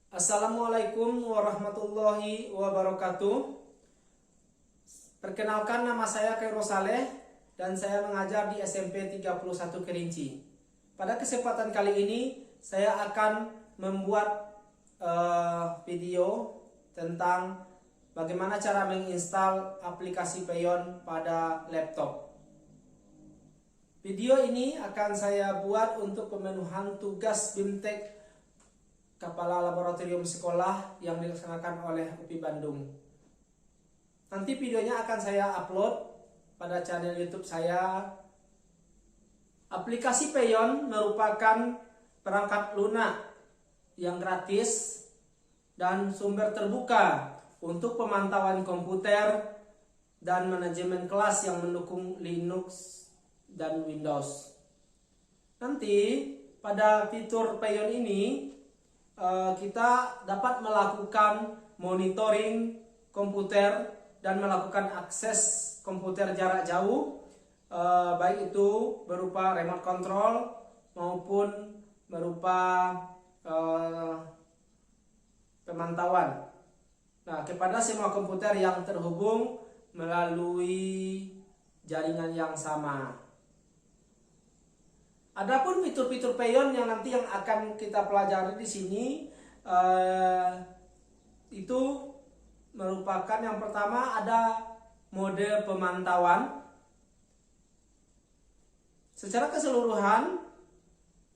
Assalamualaikum warahmatullahi wabarakatuh. Perkenalkan, nama saya Khairul Saleh dan saya mengajar di SMP 31 Kerinci. Pada kesempatan kali ini saya akan membuat video tentang bagaimana cara menginstal aplikasi Peyon pada laptop. Video ini akan saya buat untuk pemenuhan tugas BIMTEK Kepala Laboratorium Sekolah yang dilaksanakan oleh UPI Bandung. Nanti videonya akan saya upload pada channel YouTube saya. Aplikasi Peyon merupakan perangkat lunak yang gratis dan sumber terbuka untuk pemantauan komputer dan manajemen kelas yang mendukung Linux dan Windows. Nanti pada fitur Peyon ini kita dapat melakukan monitoring komputer dan melakukan akses komputer jarak jauh, baik itu berupa remote control maupun berupa pemantauan. Nah, kepada semua komputer yang terhubung melalui jaringan yang sama. Adapun fitur-fitur Peyon yang nanti yang akan kita pelajari di sini itu merupakan yang pertama ada mode pemantauan. Secara keseluruhan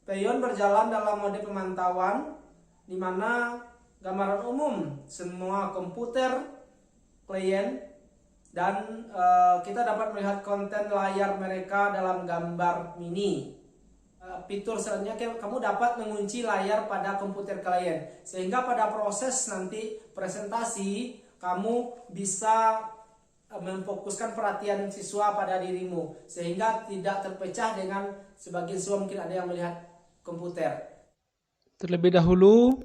Peyon berjalan dalam mode pemantauan di mana gambaran umum semua komputer klien dan kita dapat melihat konten layar mereka dalam gambar mini. Fitur selanjutnya kamu dapat mengunci layar pada komputer klien sehingga pada proses nanti presentasi kamu bisa memfokuskan perhatian siswa pada dirimu sehingga tidak terpecah dengan sebagian siswa mungkin ada yang melihat komputer. Terlebih dahulu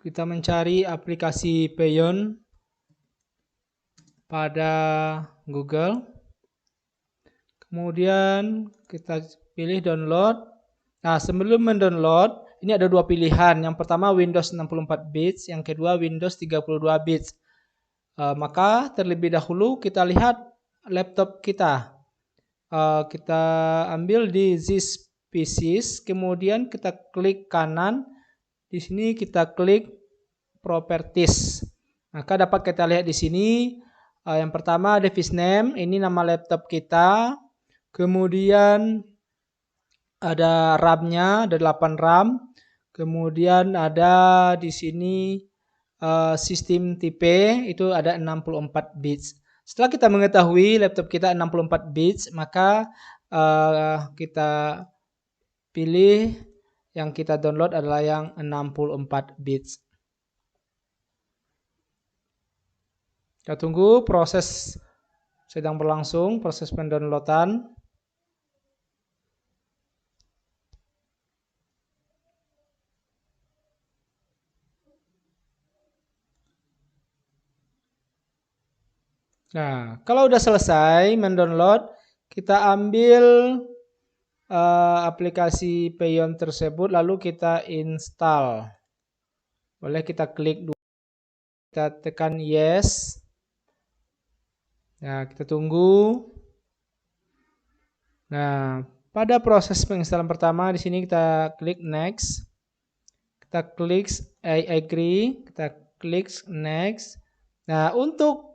kita mencari aplikasi Peyon pada Google. Kemudian kita pilih download. Nah, sebelum mendownload, ini ada dua pilihan. Yang pertama Windows 64 bits, yang kedua Windows 32 bits. Maka terlebih dahulu kita lihat laptop kita. Kita ambil di This PCs, kemudian kita klik kanan. Di sini kita klik Properties. Maka dapat kita lihat di sini yang pertama device name, ini nama laptop kita. Kemudian ada RAM-nya, ada 8 RAM. Kemudian ada di sini sistem tipe, itu ada 64 bits. Setelah kita mengetahui laptop kita 64 bits, maka kita pilih yang kita download adalah yang 64 bits. Kita tunggu, proses sedang berlangsung, proses pendownloadan. Nah, kalau udah selesai mendownload, kita ambil aplikasi Peyon tersebut, lalu kita install. Boleh kita klik dulu, kita tekan yes. Nah, kita tunggu. Nah, pada proses penginstalan pertama di sini kita klik next. Kita klik I agree, kita klik next. Nah, untuk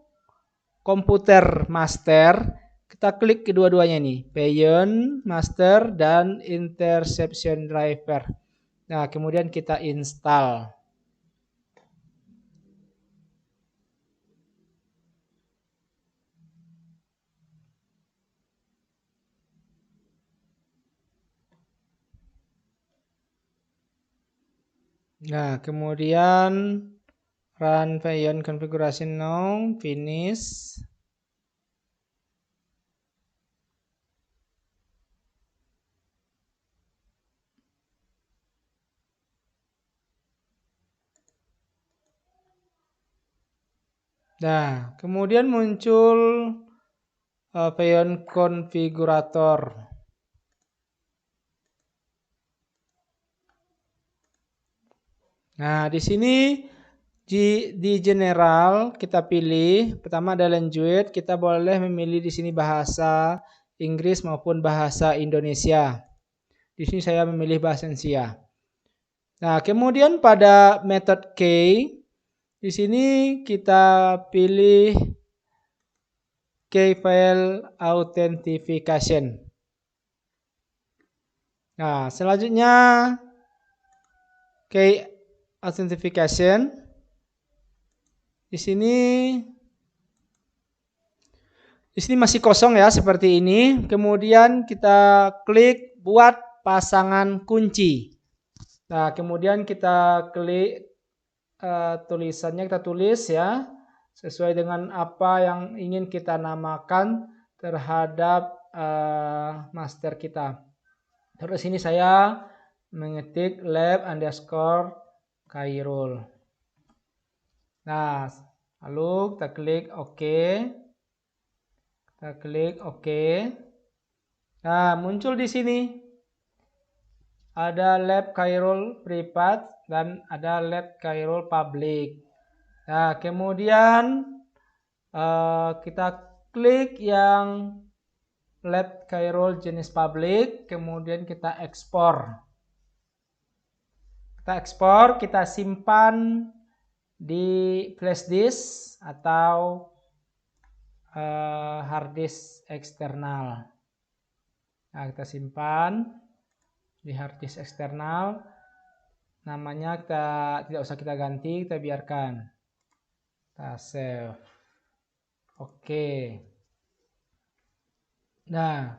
komputer master kita klik kedua-duanya nih, Peyon master dan interception driver. Nah, kemudian kita install. Nah, kemudian run Peyon configuration now, finish. Nah, kemudian muncul Peyon configurator. Nah, di sini di general kita pilih pertama ada language, kita boleh memilih di sini bahasa Inggris maupun bahasa Indonesia. Di sini saya memilih bahasa Indonesia. Nah, kemudian pada method key di sini kita pilih key file authentication. Nah, selanjutnya key authentication. Di sini masih kosong ya seperti ini. Kemudian kita klik buat pasangan kunci. Nah, kemudian kita klik tulisannya, kita tulis ya sesuai dengan apa yang ingin kita namakan terhadap master kita. Terus ini saya mengetik lab_Khairul. Nah, lalu kita klik OK. Kita klik OK. Nah, muncul di sini ada lab Khairul privat dan ada lab Khairul public. Nah, kemudian kita klik yang lab Khairul jenis public, kemudian kita ekspor. Kita simpan di flash disk atau hard disk eksternal. Nah, kita simpan di hard disk eksternal. Namanya kita tidak usah kita ganti, kita biarkan. Kita save. Oke. Nah,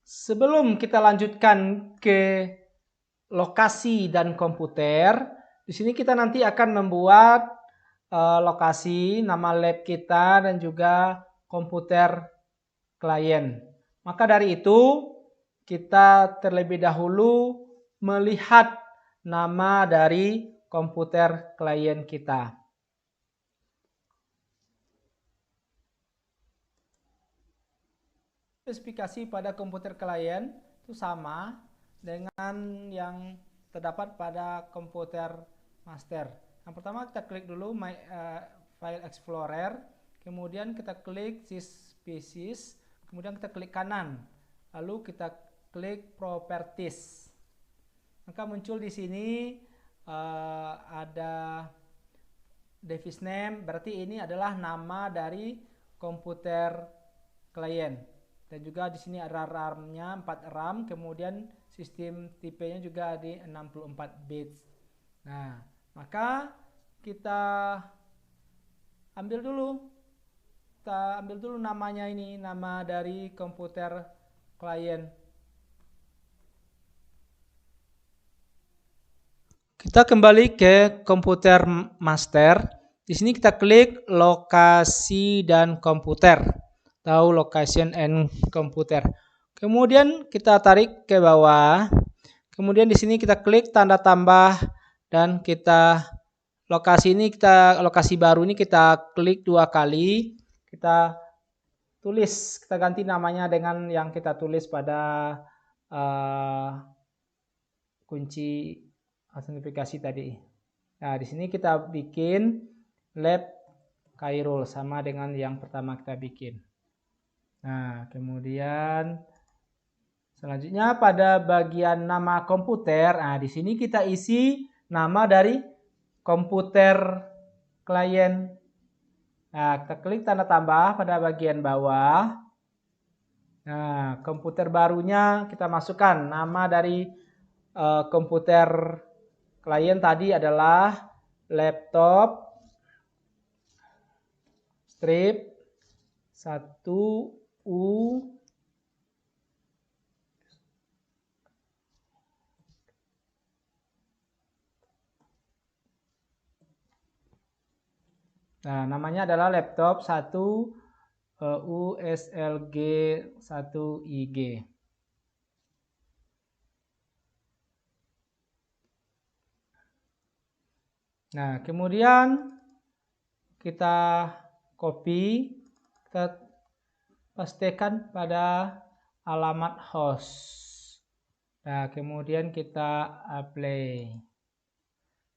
sebelum kita lanjutkan ke lokasi dan komputer, di sini kita nanti akan membuat lokasi, nama lab kita dan juga komputer klien. Maka dari itu kita terlebih dahulu melihat nama dari komputer klien kita. Spesifikasi pada komputer klien itu sama dengan yang terdapat pada komputer master. Yang pertama kita klik dulu File Explorer, kemudian kita klik This Species, kemudian kita klik kanan, lalu kita klik Properties. Maka muncul di sini ada device name, berarti ini adalah nama dari komputer klien. Dan juga di sini ada RAM-nya 4 RAM, kemudian sistem tipenya juga di 64 bits. Nah, maka kita ambil dulu namanya ini, nama dari komputer klien. Kita kembali ke komputer master. Di sini kita klik lokasi dan komputer atau location and komputer. Kemudian kita tarik ke bawah. Kemudian di sini kita klik tanda tambah dan lokasi baru ini kita klik 2 kali. Kita ganti namanya dengan yang kita tulis pada kunci autentifikasi tadi. Nah, di sini kita bikin lab Khairul sama dengan yang pertama kita bikin. Nah, kemudian selanjutnya pada bagian nama komputer, nah di sini kita isi nama dari komputer klien. Nah, kita klik tanda tambah pada bagian bawah. Nah, komputer barunya kita masukkan nama dari komputer klien tadi adalah laptop strip 1U Nah, namanya adalah laptop 1 USLG 1IG. Nah, kemudian kita copy, kita pastekan pada alamat host. Nah, kemudian kita apply.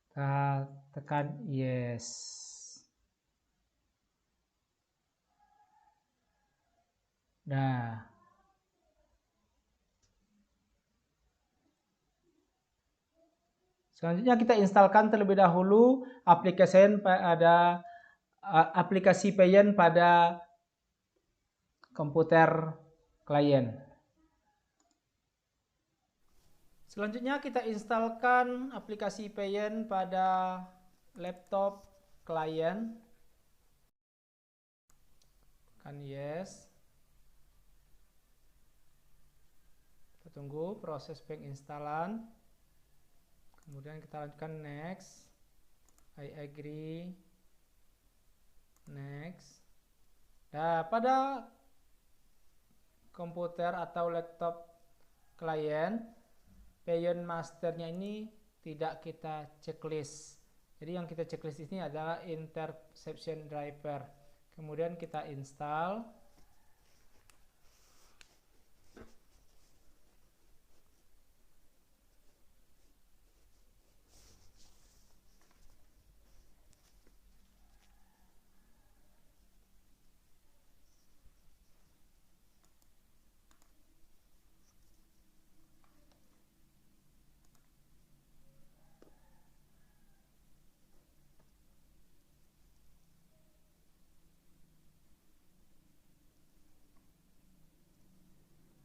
Kita tekan yes. Nah, selanjutnya kita instalkan terlebih dahulu aplikasi Payeon pada komputer klien. Selanjutnya kita instalkan aplikasi Payeon pada laptop klien. Tekan yes. Kita tunggu proses penginstalan. Kemudian kita lanjutkan next. I agree. Next. Nah, pada komputer atau laptop klien, Payeon masternya ini tidak kita checklist. Jadi yang kita checklist ini adalah interception driver. Kemudian kita install.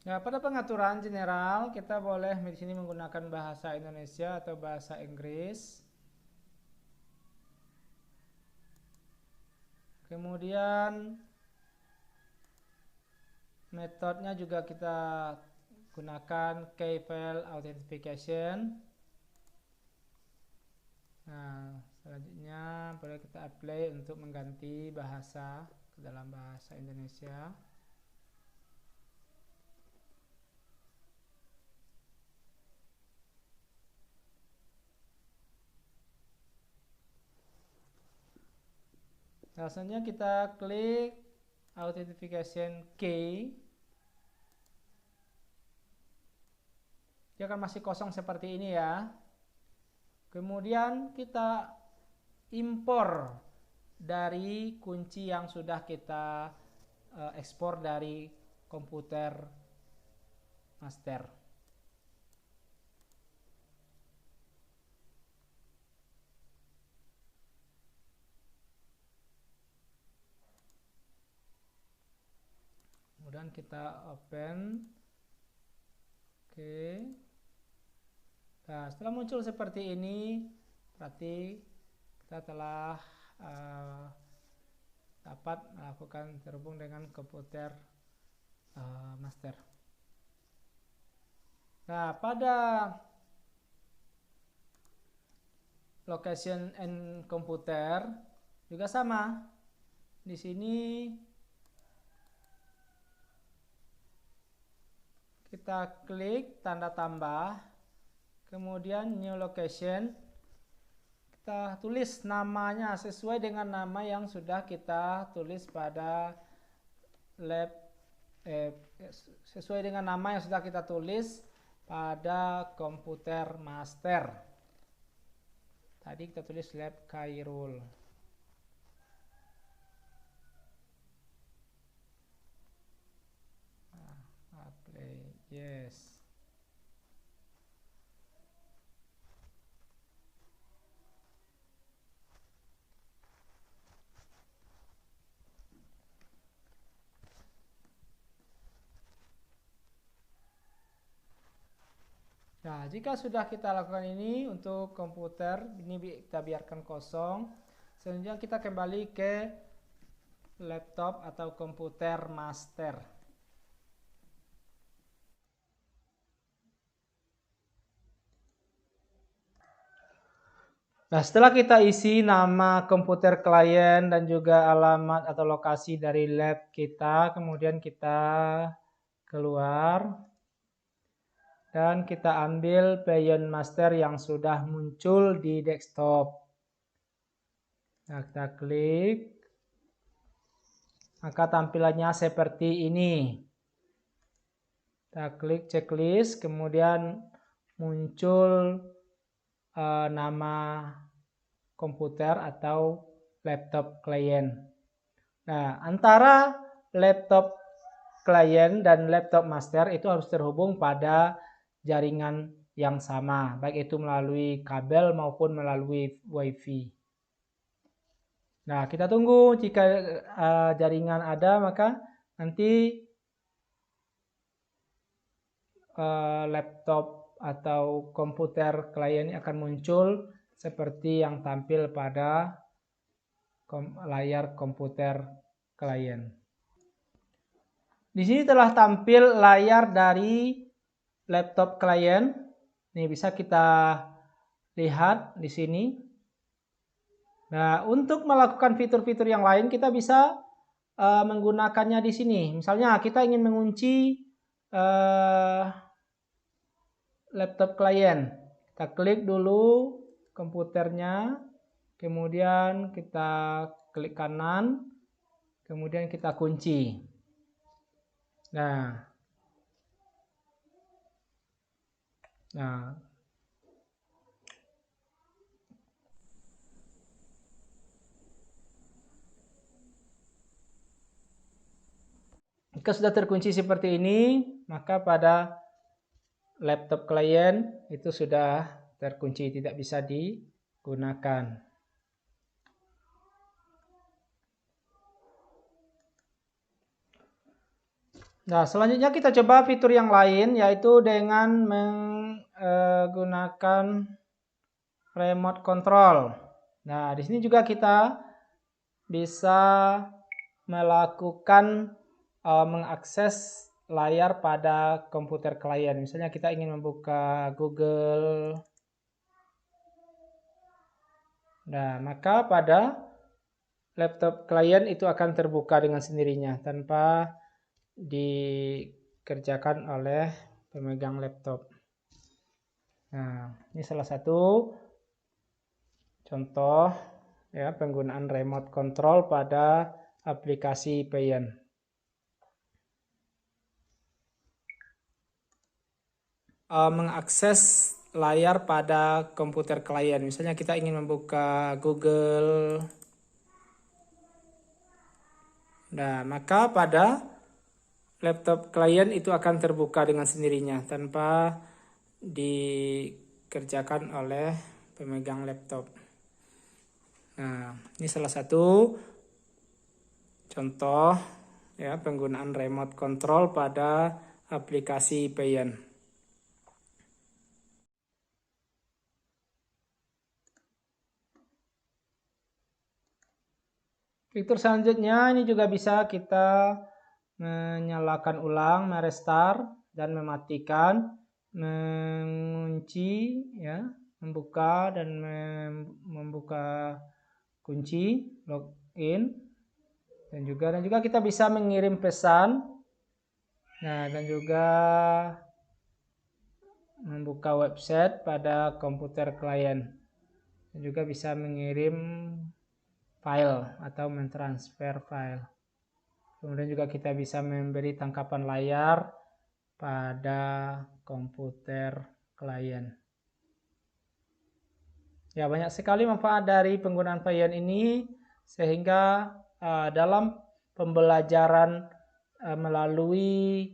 Nah, pada pengaturan general kita boleh di sini menggunakan bahasa Indonesia atau bahasa Inggris. Kemudian metodenya juga kita gunakan key file authentication. Nah, selanjutnya boleh kita apply untuk mengganti bahasa ke dalam bahasa Indonesia. Selanjutnya kita klik authentication key. Dia akan masih kosong seperti ini ya. Kemudian kita impor dari kunci yang sudah kita ekspor dari komputer master. Kemudian kita open. Oke. Nah, setelah muncul seperti ini, berarti kita telah dapat melakukan terhubung dengan komputer master. Nah, pada location and computer juga sama. Di sini kita klik tanda tambah, kemudian new location, kita tulis namanya sesuai dengan nama yang sudah kita tulis pada sesuai dengan nama yang sudah kita tulis pada komputer master. Tadi kita tulis lab Khairul. Yes. Nah, jika sudah kita lakukan ini untuk komputer, ini kita biarkan kosong. Selanjutnya kita kembali ke laptop atau komputer master. Nah, setelah kita isi nama komputer klien dan juga alamat atau lokasi dari lab kita, kemudian kita keluar dan kita ambil Payeon Master yang sudah muncul di desktop. Nah, kita klik, maka tampilannya seperti ini. Kita klik checklist, kemudian muncul nama komputer atau laptop klien. Nah, antara laptop klien dan laptop master itu harus terhubung pada jaringan yang sama, baik itu melalui kabel maupun melalui WiFi. Nah, kita tunggu jika jaringan ada, maka nanti laptop atau komputer klien ini akan muncul seperti yang tampil pada layar komputer klien. Di sini telah tampil layar dari laptop klien. Ini bisa kita lihat di sini. Nah, untuk melakukan fitur-fitur yang lain kita bisa menggunakannya di sini. Misalnya kita ingin mengunci laptop klien. Kita klik dulu komputernya, kemudian kita klik kanan, kemudian kita kunci. Nah, jika sudah terkunci seperti ini, maka pada laptop klien itu sudah terkunci, tidak bisa digunakan. Nah, selanjutnya kita coba fitur yang lain, yaitu dengan menggunakan remote control. Nah, di sini juga kita bisa melakukan mengakses layar pada komputer klien. Misalnya kita ingin membuka Google. Nah, maka pada laptop klien itu akan terbuka dengan sendirinya tanpa dikerjakan oleh pemegang laptop. Nah, ini salah satu contoh ya penggunaan remote control pada aplikasi Payeon. Mengakses layar pada komputer klien. Misalnya kita ingin membuka Google. Nah, maka pada laptop klien itu akan terbuka dengan sendirinya tanpa dikerjakan oleh pemegang laptop. Nah, ini salah satu contoh ya penggunaan remote control pada aplikasi Payeon. Fitur selanjutnya ini juga bisa kita menyalakan ulang, merestart dan mematikan, mengunci ya, membuka dan membuka kunci, login dan juga kita bisa mengirim pesan. Nah, dan juga membuka website pada komputer klien. Dan juga bisa mengirim file atau mentransfer file. Kemudian juga kita bisa memberi tangkapan layar pada komputer klien. Ya, banyak sekali manfaat dari penggunaan Payeon ini sehingga dalam pembelajaran melalui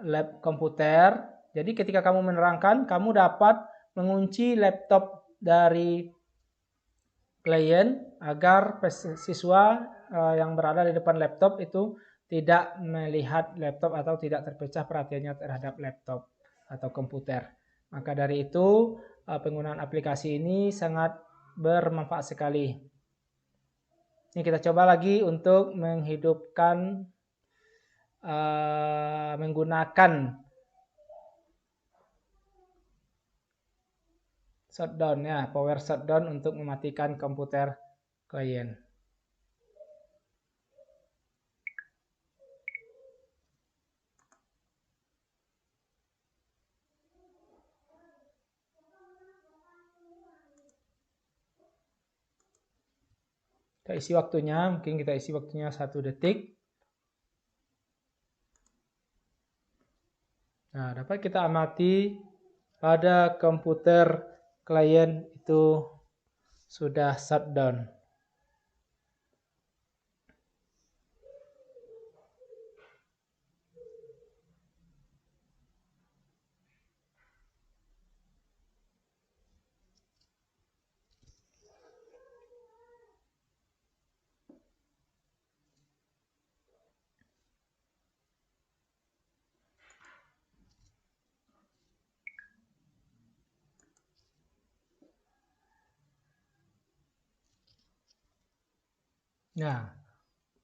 lab komputer, jadi ketika kamu menerangkan, kamu dapat mengunci laptop dari klien agar siswa yang berada di depan laptop itu tidak melihat laptop atau tidak terpecah perhatiannya terhadap laptop atau komputer. Maka dari itu penggunaan aplikasi ini sangat bermanfaat sekali. Ini kita coba lagi untuk menghidupkan menggunakan shutdown ya, power shutdown untuk mematikan komputer klien. Kita isi waktunya, mungkin kita isi waktunya 1 detik. Nah, dapat kita amati pada komputer klien itu sudah shutdown. Nah,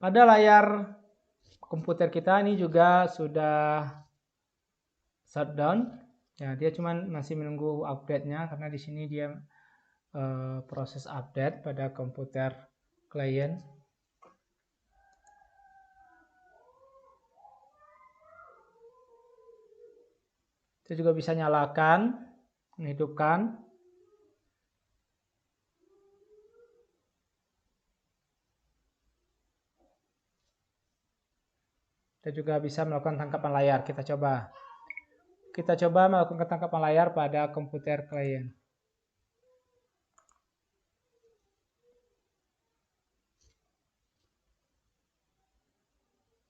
pada layar komputer kita ini juga sudah shutdown. Ya, dia cuman masih menunggu update-nya karena di sini dia proses update pada komputer klien. Kita juga bisa nyalakan, menghidupkan. Kita juga bisa melakukan tangkapan layar. Kita coba melakukan tangkapan layar pada komputer klien.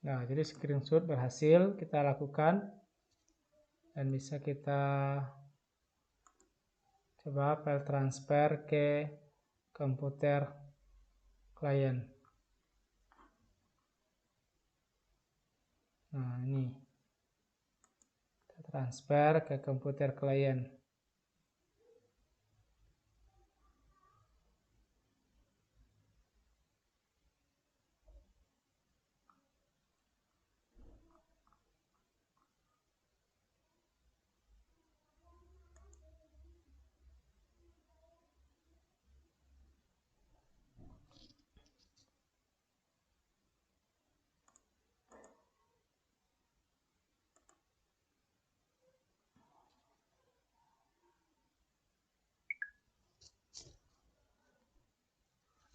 Nah, jadi screenshot berhasil kita lakukan dan bisa kita coba file transfer ke komputer klien. Nah, ini kita transfer ke komputer klien.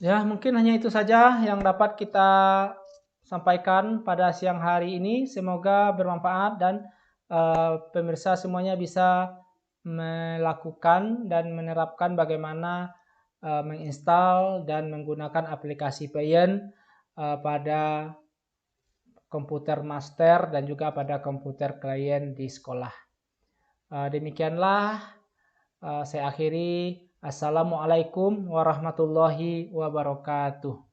Ya, mungkin hanya itu saja yang dapat kita sampaikan pada siang hari ini. Semoga bermanfaat dan pemirsa semuanya bisa melakukan dan menerapkan bagaimana menginstal dan menggunakan aplikasi Payeon pada komputer master dan juga pada komputer klien di sekolah. Demikianlah saya akhiri. Assalamualaikum warahmatullahi wabarakatuh.